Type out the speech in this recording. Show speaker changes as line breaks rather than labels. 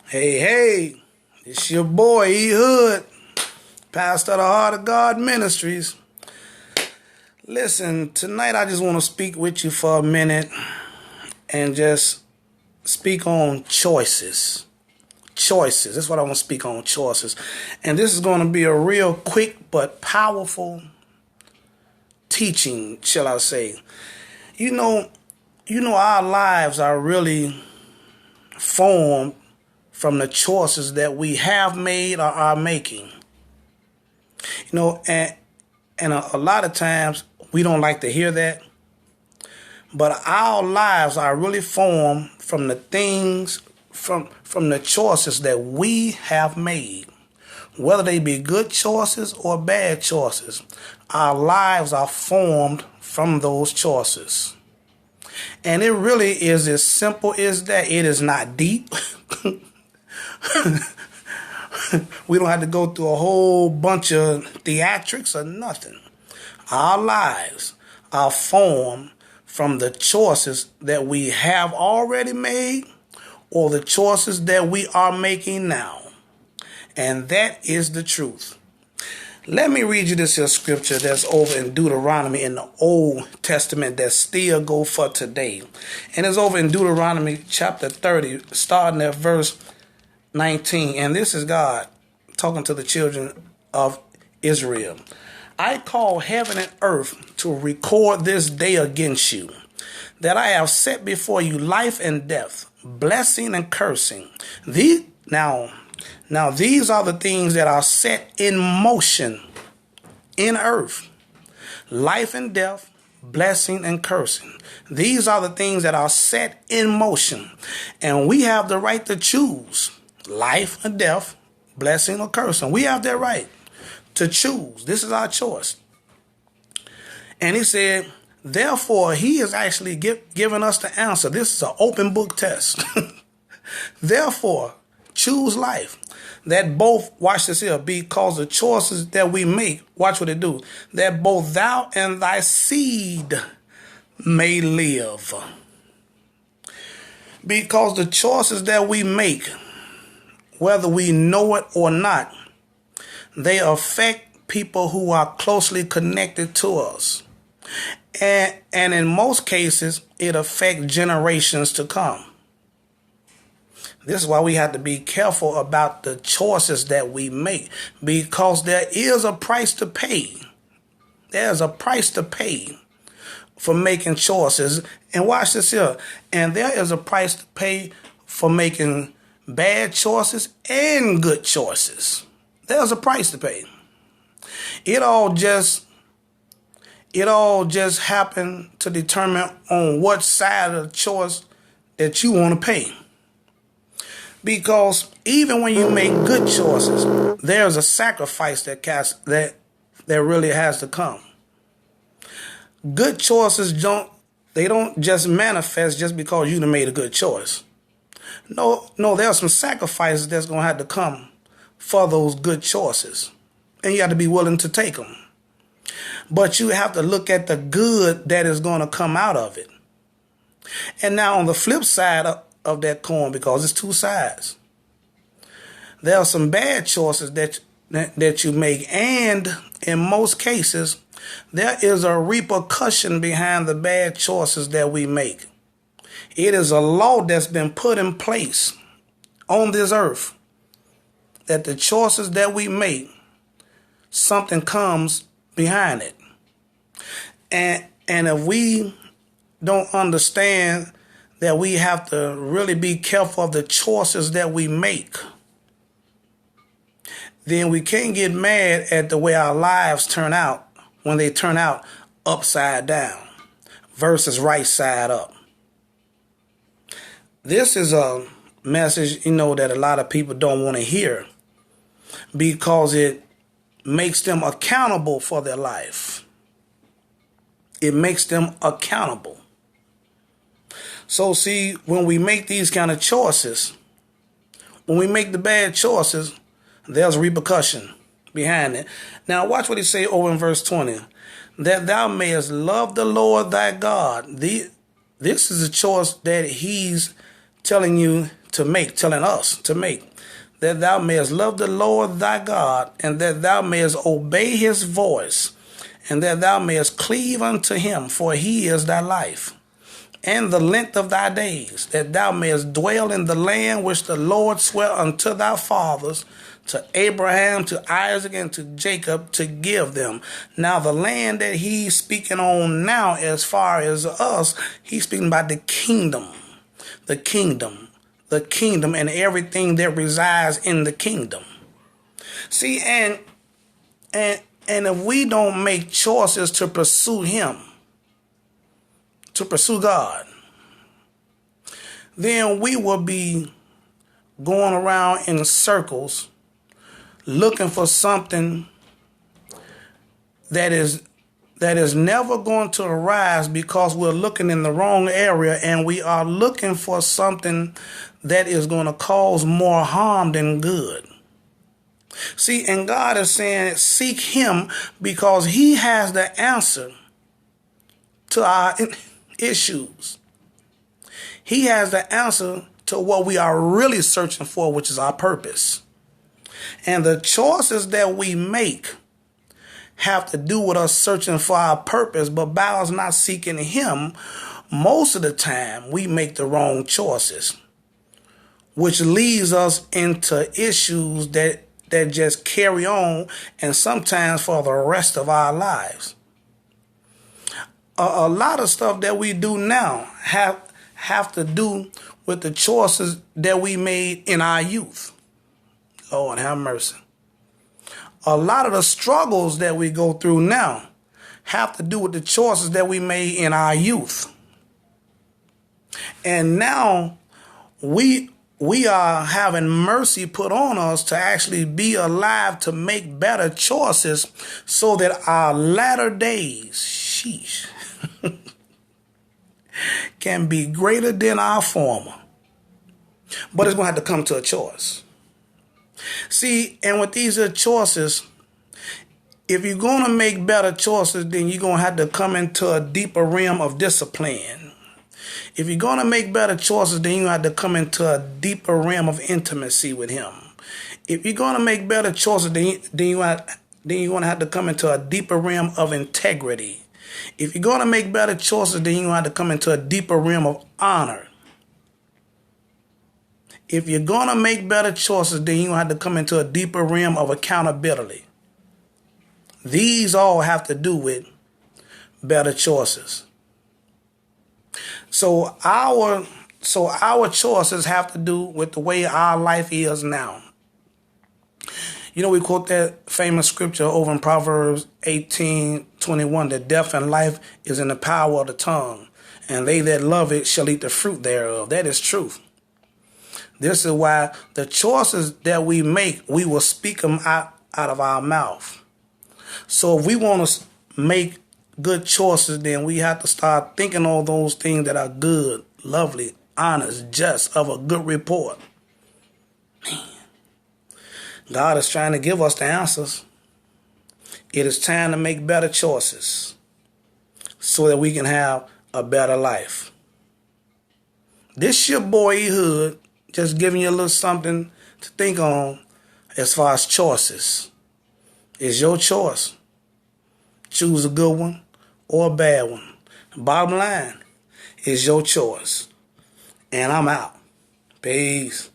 Hey, it's your boy E Hood, pastor of the Heart of God Ministries. Listen, tonight I just want to speak with you for a minute and just speak on choices. Choices. That's what I want to speak on, choices. And this is going to be a real quick but powerful teaching, shall I say. You know, our lives are really formed from the choices that we have made or are making. And a lot of times we don't like to hear that. But our lives are really formed from the things, from the choices that we have made. Whether they be good choices or bad choices, our lives are formed from those choices. And it really is as simple as that. It is not deep. We don't have to go through a whole bunch of theatrics or nothing. Our lives are formed from the choices that we have already made or the choices that we are making now. And that is the truth. Let me read you this here scripture that's over in Deuteronomy in the Old Testament that still go for today. And it's over in Deuteronomy chapter 30, starting at verse 19. And this is God talking to the children of Israel. I call heaven and earth to record this day against you, that I have set before you life and death, blessing and cursing. Now these are the things that are set in motion in earth. Life and death, blessing and cursing. These are the things that are set in motion. And we have the right to choose life or death, blessing or cursing. We have that right to choose. This is our choice. And he said, therefore, he is actually giving us the answer. This is an open book test. Therefore, choose life. That both, watch this here, because the choices that we make, watch what it do, that both thou and thy seed may live. Because the choices that we make, whether we know it or not, they affect people who are closely connected to us. And in most cases, it affects generations to come. This is why we have to be careful about the choices that we make, because there is a price to pay. There's a price to pay for making choices. And watch this here. And there is a price to pay for making bad choices and good choices. There's a price to pay. It all just happened to determine on what side of the choice that you want to pay. Because even when you make good choices, there's a sacrifice that really has to come. Good choices don't just manifest just because you made a good choice. No, there are some sacrifices that's going to have to come for those good choices. And you have to be willing to take them. But you have to look at the good that is going to come out of it. And now on the flip side of that coin, because it's two sides, there are some bad choices that you make. And in most cases, there is a repercussion behind the bad choices that we make. It is a law that's been put in place on this earth that the choices that we make, something comes behind it. And if we don't understand that we have to really be careful of the choices that we make, then we can't get mad at the way our lives turn out when they turn out upside down versus right side up. This is a message, that a lot of people don't want to hear because it makes them accountable for their life. It makes them accountable. So see, when we make these kind of choices, when we make the bad choices, there's repercussion behind it. Now watch what he say over in verse 20. That thou mayest love the Lord thy God. This is a choice that he's telling you to make, telling us to make, that thou mayest love the Lord thy God, and that thou mayest obey his voice, and that thou mayest cleave unto him, for he is thy life, and the length of thy days, that thou mayest dwell in the land which the Lord sware unto thy fathers, to Abraham, to Isaac, and to Jacob, to give them. Now the land that he's speaking on now, as far as us, he's speaking about the kingdom, the kingdom, the kingdom, and everything that resides in the kingdom. See, and if we don't make choices to pursue him, to pursue God, then we will be going around in circles looking for something that is never going to arise, because we're looking in the wrong area, and we are looking for something that is going to cause more harm than good. See, and God is saying seek him, because he has the answer to our issues. He has the answer to what we are really searching for, which is our purpose. And the choices that we make have to do with us searching for our purpose, but by us not seeking him, most of the time we make the wrong choices, which leads us into issues that just carry on, and sometimes for the rest of our lives. A lot of stuff that we do now have to do with the choices that we made in our youth. Lord have mercy. A lot of the struggles that we go through now have to do with the choices that we made in our youth. And now we are having mercy put on us to actually be alive to make better choices, so that our latter days, sheesh, can be greater than our former. But it's going to have to come to a choice. See, and with these choices, if you're going to make better choices, then you're going to have to come into a deeper realm of discipline. If you're going to make better choices, then you have to come into a deeper realm of intimacy with him. If you're going to make better choices, then you're going to have to come into a deeper realm of integrity. If you're going to make better choices, then you're going to have to come into a deeper realm of honor. If you're going to make better choices, then you have to come into a deeper realm of accountability. These all have to do with better choices. So our choices have to do with the way our life is now. You know, we quote that famous scripture over in Proverbs 18:21, that death and life is in the power of the tongue, and they that love it shall eat the fruit thereof. That is truth. This is why the choices that we make, we will speak them out of our mouth. So if we want to make good choices, then we have to start thinking all those things that are good, lovely, honest, just, of a good report. Man, God is trying to give us the answers. It is time to make better choices so that we can have a better life. This your boy Ehud, just giving you a little something to think on as far as choices. It's your choice. Choose a good one or a bad one. Bottom line is your choice. And I'm out. Peace.